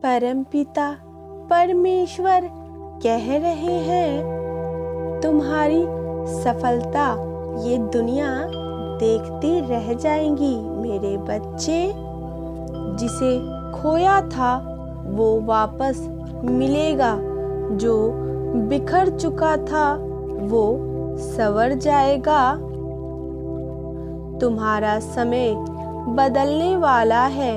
परमपिता परमेश्वर कह रहे हैं, तुम्हारी सफलता ये दुनिया देखती रह जाएंगी मेरे बच्चे। जिसे खोया था वो वापस मिलेगा, जो बिखर चुका था वो संवर जाएगा। तुम्हारा समय बदलने वाला है।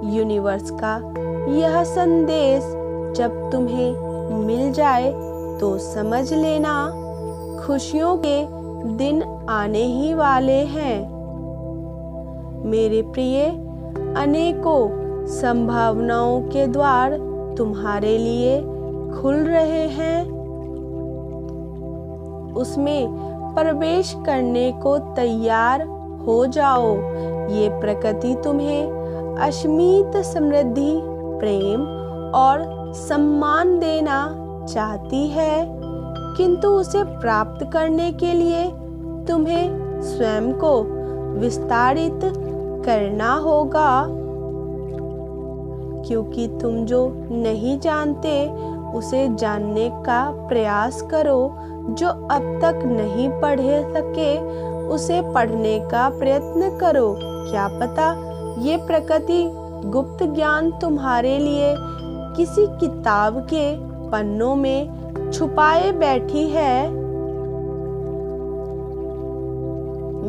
यूनिवर्स का यह संदेश जब तुम्हें मिल जाए तो समझ लेना, खुशियों के दिन आने ही वाले हैं। मेरे प्रिय, अनेकों संभावनाओं के द्वार तुम्हारे लिए खुल रहे हैं। उसमें प्रवेश करने को तैयार हो जाओ। ये प्रकृति तुम्हें असीमित समृद्धि, प्रेम और सम्मान देना चाहती है, किंतु उसे प्राप्त करने के लिए तुम्हें स्वयं को विस्तारित करना होगा। क्योंकि तुम जो नहीं जानते उसे जानने का प्रयास करो, जो अब तक नहीं पढ़ सके उसे पढ़ने का प्रयत्न करो। क्या पता ये प्रकृति गुप्त ज्ञान तुम्हारे लिए किसी किताब के पन्नों में छुपाए बैठी है।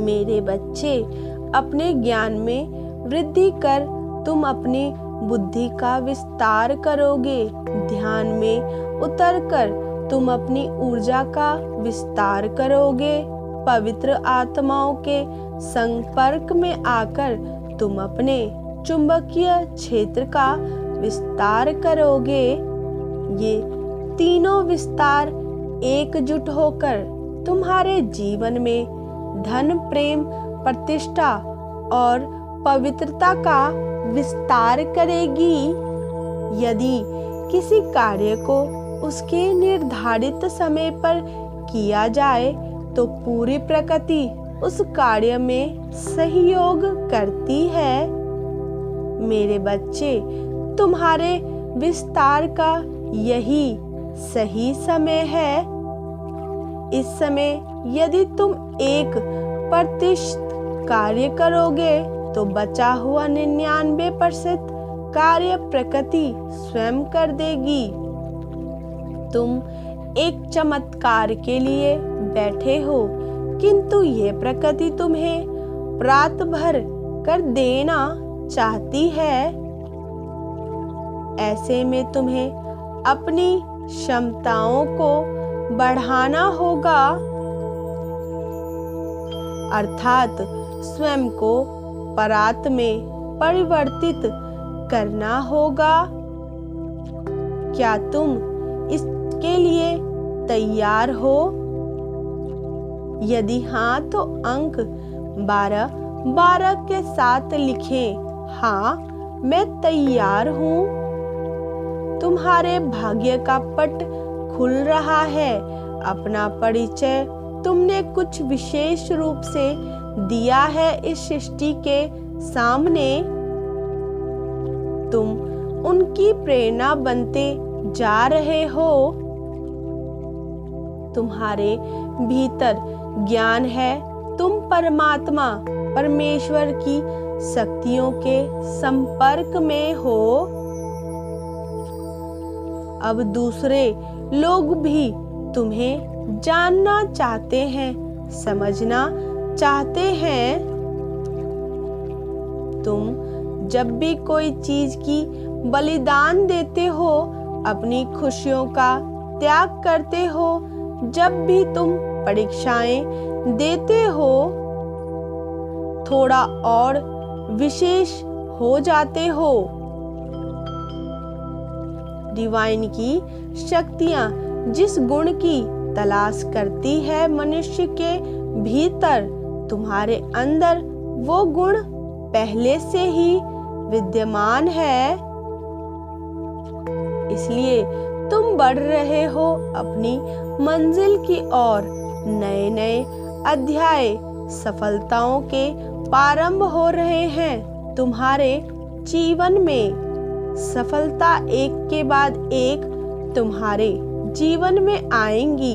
मेरे बच्चे, अपने ज्ञान में वृद्धि कर तुम अपनी बुद्धि का विस्तार करोगे। ध्यान में उतरकर तुम अपनी ऊर्जा का विस्तार करोगे। पवित्र आत्माओं के संपर्क में आकर तुम अपने चुंबकीय क्षेत्र का विस्तार करोगे। ये तीनों विस्तार एकजुट होकर तुम्हारे जीवन में धन, प्रेम, प्रतिष्ठा और पवित्रता का विस्तार करेगी। यदि किसी कार्य को उसके निर्धारित समय पर किया जाए तो पूरी प्रकृति उस कार्य में सहयोग करती है। मेरे बच्चे, तुम्हारे विस्तार का यही सही समय है। इस समय यदि तुम 1% कार्य करोगे तो बचा हुआ 99% कार्य प्रकृति स्वयं कर देगी। तुम एक चमत्कार के लिए बैठे हो, किंतु ये प्रकृति तुम्हें रात भर कर देना चाहती है। ऐसे में तुम्हें अपनी क्षमताओं को बढ़ाना होगा, अर्थात स्वयं को परात में परिवर्तित करना होगा। क्या तुम इसके लिए तैयार हो? यदि हाँ तो अंक 12 के साथ लिखें, हाँ मैं तैयार हूँ। तुम्हारे भाग्य का पट खुल रहा है। अपना परिचय तुमने कुछ विशेष रूप से दिया है इस सृष्टि के सामने। तुम उनकी प्रेरणा बनते जा रहे हो। तुम्हारे भीतर ज्ञान है। तुम परमात्मा परमेश्वर की शक्तियों के संपर्क में हो। अब दूसरे लोग भी तुम्हें जानना चाहते हैं, समझना चाहते हैं। तुम जब भी कोई चीज की बलिदान देते हो, अपनी खुशियों का त्याग करते हो, जब भी तुम परीक्षाएं देते हो, थोड़ा और विशेष हो जाते हो। डिवाइन की शक्तियां जिस गुण की तलाश करती है मनुष्य के भीतर, तुम्हारे अंदर वो गुण पहले से ही विद्यमान है। इसलिए तुम बढ़ रहे हो अपनी मंजिल की ओर। नए नए अध्याय सफलताओं के प्रारंभ हो रहे हैं तुम्हारे जीवन में। सफलता एक के बाद एक तुम्हारे जीवन में आएंगी।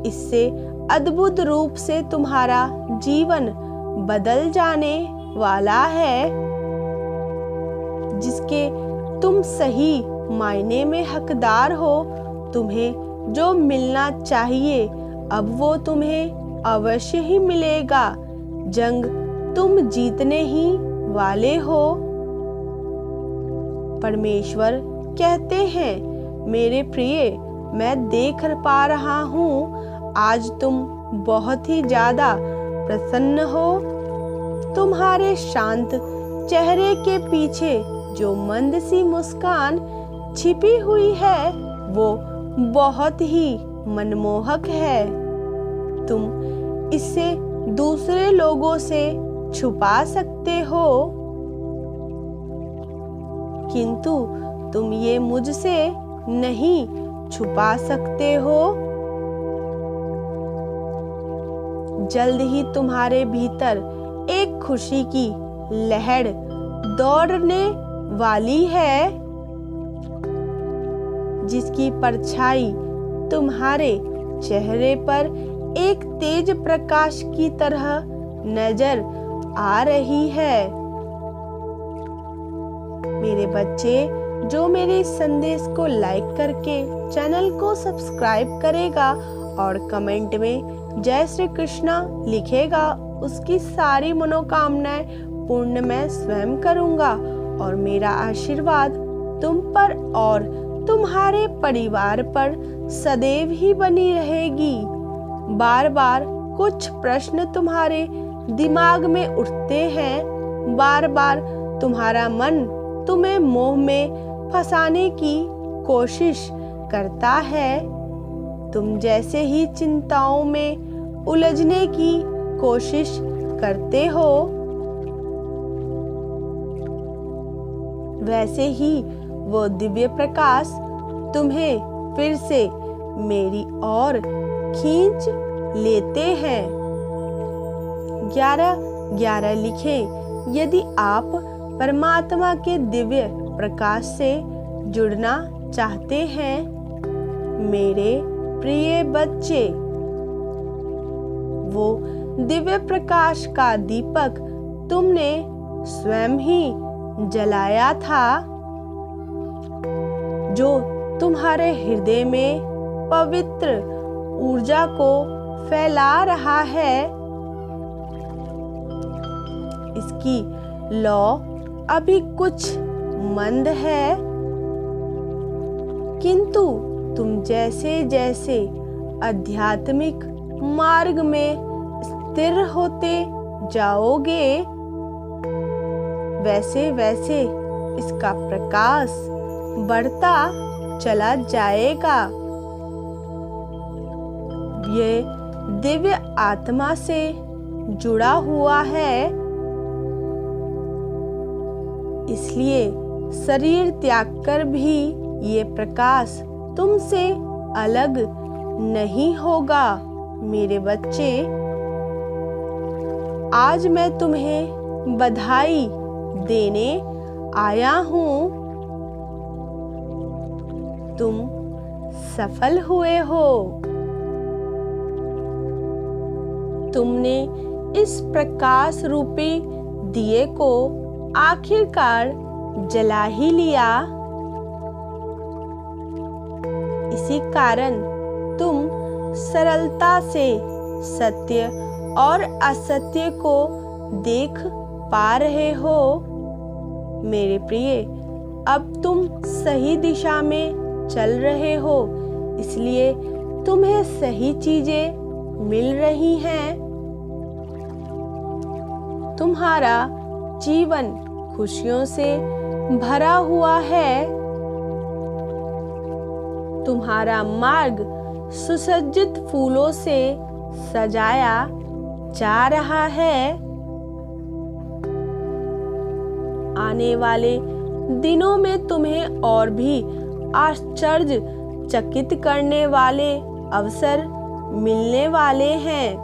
इससे अद्भुत रूप से तुम्हारा जीवन बदल जाने वाला है। जिसके तुम सही मायने में हकदार हो, तुम्हें जो मिलना चाहिए अब वो तुम्हें अवश्य ही मिलेगा। जंग तुम जीतने ही वाले हो। परमेश्वर कहते हैं, मेरे प्रिय, मैं देख पा रहा हूँ आज तुम बहुत ही ज्यादा प्रसन्न हो। तुम्हारे शांत चेहरे के पीछे जो मंद सी मुस्कान छिपी हुई है वो बहुत ही मनमोहक है। तुम इसे दूसरे लोगों से छुपा सकते हो, किंतु तुम ये मुझसे नहीं छुपा सकते हो। जल्द ही तुम्हारे भीतर एक खुशी की लहर दौड़ने वाली है, जिसकी परछाई तुम्हारे चेहरे पर एक तेज प्रकाश की तरह नजर आ रही है। मेरे बच्चे, जो मेरे इस संदेश को लाइक करके चैनल को सब्सक्राइब करेगा और कमेंट में जय श्री कृष्णा लिखेगा, उसकी सारी मनोकामनाएं पूर्ण मैं स्वयं करूंगा और मेरा आशीर्वाद तुम पर और तुम्हारे परिवार पर सदैव ही बनी रहेगी। बार बार कुछ प्रश्न तुम्हारे दिमाग में उठते हैं, बार बार तुम्हारा मन तुम्हें मोह में फंसाने की कोशिश करता है। तुम जैसे ही चिंताओं में उलझने की कोशिश करते हो, वैसे ही वो दिव्य प्रकाश तुम्हें फिर से मेरी ओर खींच लेते हैं। 11-11 लिखें यदि आप परमात्मा के दिव्य प्रकाश से जुड़ना चाहते हैं। मेरे प्रिय बच्चे, वो दिव्य प्रकाश का दीपक तुमने स्वयं ही जलाया था, जो तुम्हारे हृदय में पवित्र ऊर्जा को फैला रहा है। इसकी लौ अभी कुछ मंद है, किंतु तुम जैसे जैसे आध्यात्मिक मार्ग में स्थिर होते जाओगे, वैसे वैसे इसका प्रकाश बढ़ता चला जाएगा। ये दिव्य आत्मा से जुड़ा हुआ है, इसलिए शरीर त्याग कर भी ये प्रकाश तुमसे अलग नहीं होगा। मेरे बच्चे, आज मैं तुम्हें बधाई देने आया हूँ। तुम सफल हुए हो। तुमने इस प्रकाश रूपी दिए को आखिरकार जला ही लिया। इसी कारण तुम सरलता से सत्य और असत्य को देख पा रहे हो। मेरे प्रिय, अब तुम सही दिशा में चल रहे हो, इसलिए तुम्हें सही चीजें मिल रही हैं। तुम्हारा जीवन खुशियों से भरा हुआ है। तुम्हारा मार्ग सुसज्जित फूलों से सजाया जा रहा है। आने वाले दिनों में तुम्हें और भी आश्चर्यचकित करने वाले अवसर मिलने वाले हैं।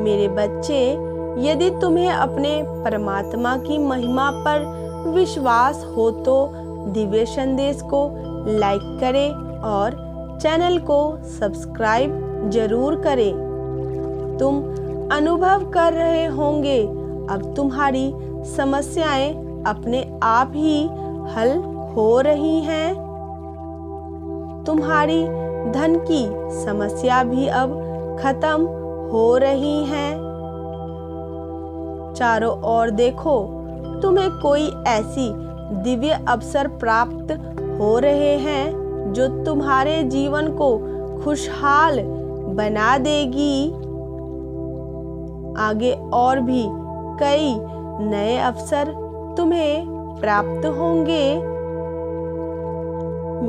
मेरे बच्चे, यदि तुम्हें अपने परमात्मा की महिमा पर विश्वास हो तो दिव्य संदेश को लाइक करें और चैनल को सब्सक्राइब जरूर करें। तुम अनुभव कर रहे होंगे अब तुम्हारी समस्याएं अपने आप ही हल हो रही हैं। तुम्हारी धन की समस्या भी अब खत्म हो रही हैं। चारों ओर देखो, तुम्हें कोई ऐसी दिव्य अवसर प्राप्त हो रहे हैं जो तुम्हारे जीवन को खुशहाल बना देगी। आगे और भी कई नए अवसर तुम्हें प्राप्त होंगे।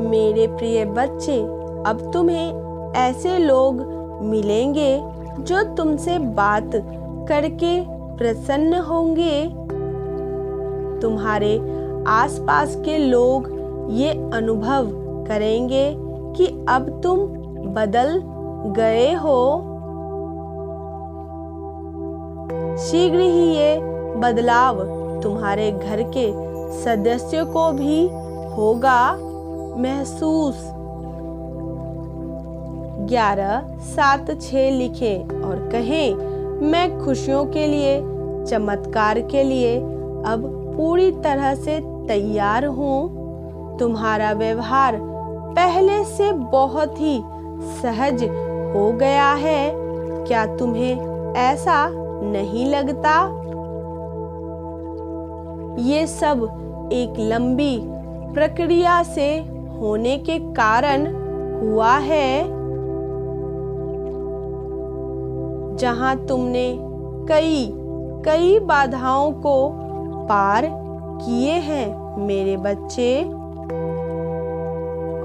मेरे प्रिय बच्चे, अब तुम्हें ऐसे लोग मिलेंगे जो तुमसे बात करके प्रसन्न होंगे। तुम्हारे आसपास के लोग ये अनुभव करेंगे कि अब तुम बदल गए हो। शीघ्र ही ये बदलाव तुम्हारे घर के सदस्यों को भी होगा महसूस। 11-7-6 लिखें और कहें, मैं खुशियों के लिए, चमत्कार के लिए अब पूरी तरह से तैयार हूँ। तुम्हारा व्यवहार पहले से बहुत ही सहज हो गया है। क्या तुम्हें ऐसा नहीं लगता? ये सब एक लंबी प्रक्रिया से होने के कारण हुआ है, जहां तुमने कई बाधाओं को पार किए हैं मेरे बच्चे,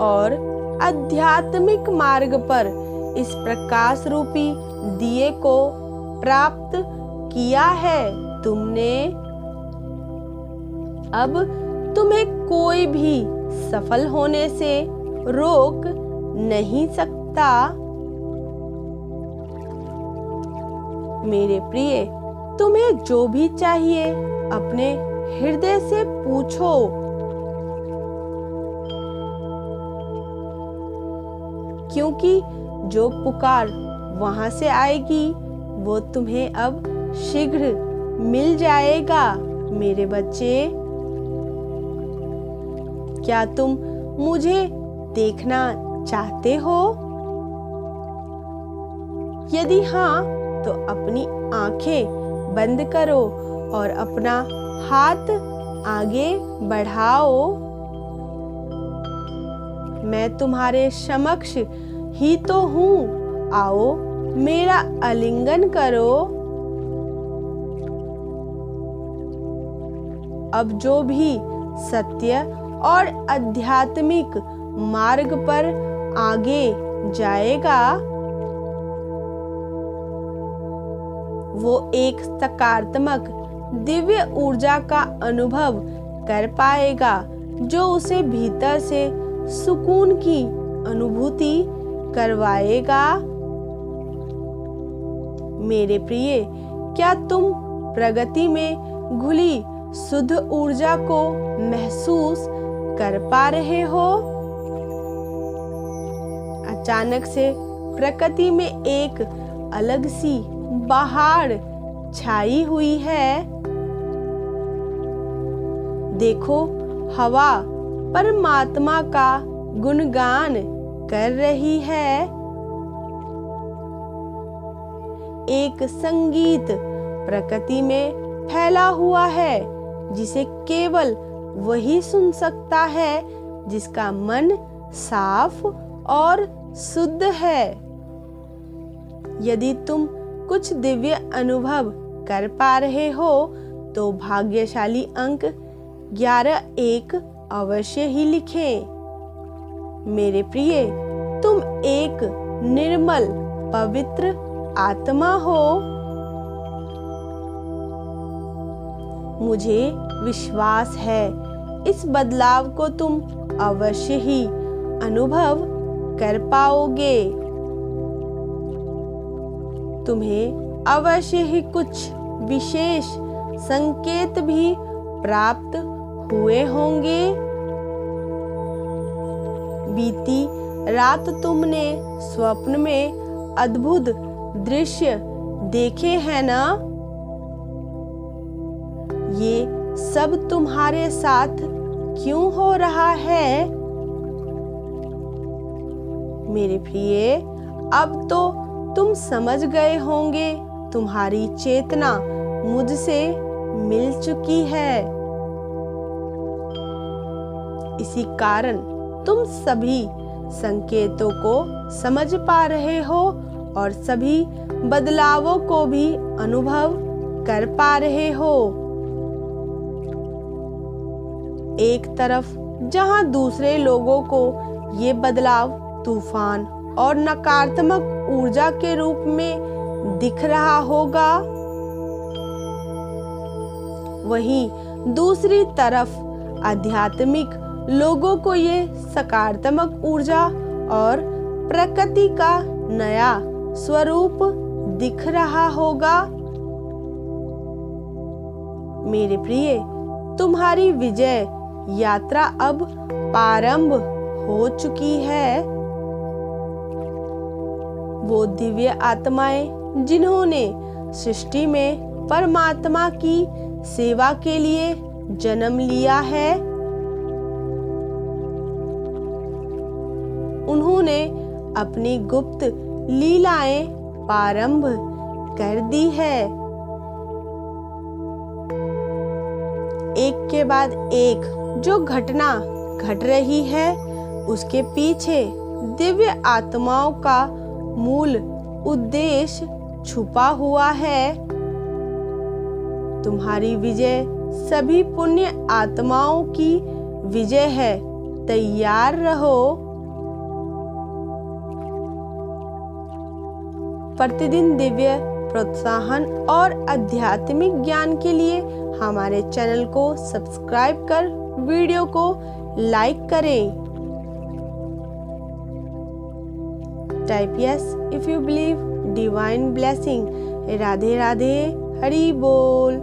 और आध्यात्मिक मार्ग पर इस प्रकाश रूपी दिए को प्राप्त किया है तुमने। अब तुम्हें कोई भी सफल होने से रोक नहीं सकता। मेरे प्रिय, तुम्हें जो भी चाहिए अपने हृदय से पूछो। क्योंकि जो पुकार वहां से आएगी वो तुम्हें अब शीघ्र मिल जाएगा मेरे बच्चे। क्या तुम मुझे देखना चाहते हो? यदि हाँ, तो अपनी आंखें बंद करो और अपना हाथ आगे बढ़ाओ। मैं तुम्हारे समक्ष ही तो हूँ। आओ, मेरा आलिंगन करो। अब जो भी सत्य और आध्यात्मिक मार्ग पर आगे जाएगा वो एक सकारात्मक दिव्य ऊर्जा का अनुभव कर पाएगा जो उसे भीतर से सुकून की अनुभूति करवाएगा। मेरे प्रिय, क्या तुम प्रगति में घुली शुद्ध ऊर्जा को महसूस कर पा रहे हो? अचानक से प्रकृति में एक अलग सी बहार छाई हुई है। देखो, हवा परमात्मा का गुणगान कर रही है। एक संगीत प्रकृति में फैला हुआ है जिसे केवल वही सुन सकता है जिसका मन साफ और शुद्ध है। यदि तुम कुछ दिव्य अनुभव कर पा रहे हो तो भाग्यशाली अंक 11-1 अवश्य ही लिखें। मेरे प्रिय, तुम एक निर्मल पवित्र आत्मा हो। मुझे विश्वास है इस बदलाव को तुम अवश्य ही अनुभव कर पाओगे। तुम्हें अवश्य ही कुछ विशेष संकेत भी प्राप्त हुए होंगे। बीती रात तुमने स्वप्न में अद्भुत दृश्य देखे हैं ना? ये सब तुम्हारे साथ क्यों हो रहा है? मेरे प्रिय, अब तो तुम समझ गए होंगे, तुम्हारी चेतना मुझसे मिल चुकी है। इसी कारण तुम सभी संकेतों को समझ पा रहे हो और सभी बदलावों को भी अनुभव कर पा रहे हो। एक तरफ जहां दूसरे लोगों को ये बदलाव तूफान और नकारात्मक ऊर्जा के रूप में दिख रहा होगा, वहीं दूसरी तरफ आध्यात्मिक लोगों को ये सकारात्मक ऊर्जा और प्रकृति का नया स्वरूप दिख रहा होगा। मेरे प्रिय, तुम्हारी विजय यात्रा अब प्रारंभ हो चुकी है। वो दिव्य आत्माएं जिन्होंने सृष्टि में परमात्मा की सेवा के लिए जन्म लिया है, उन्होंने अपनी गुप्त लीलाएं प्रारंभ कर दी है। एक के बाद एक जो घटना घट रही है, उसके पीछे दिव्य आत्माओं का मूल उद्देश्य छुपा हुआ है। तुम्हारी विजय सभी पुण्य आत्माओं की विजय है। तैयार रहो। प्रतिदिन दिव्य प्रोत्साहन और आध्यात्मिक ज्ञान के लिए हमारे चैनल को सब्सक्राइब कर वीडियो को लाइक करें। Type yes if you believe divine blessing. Radhe Radhe, Hari बोल।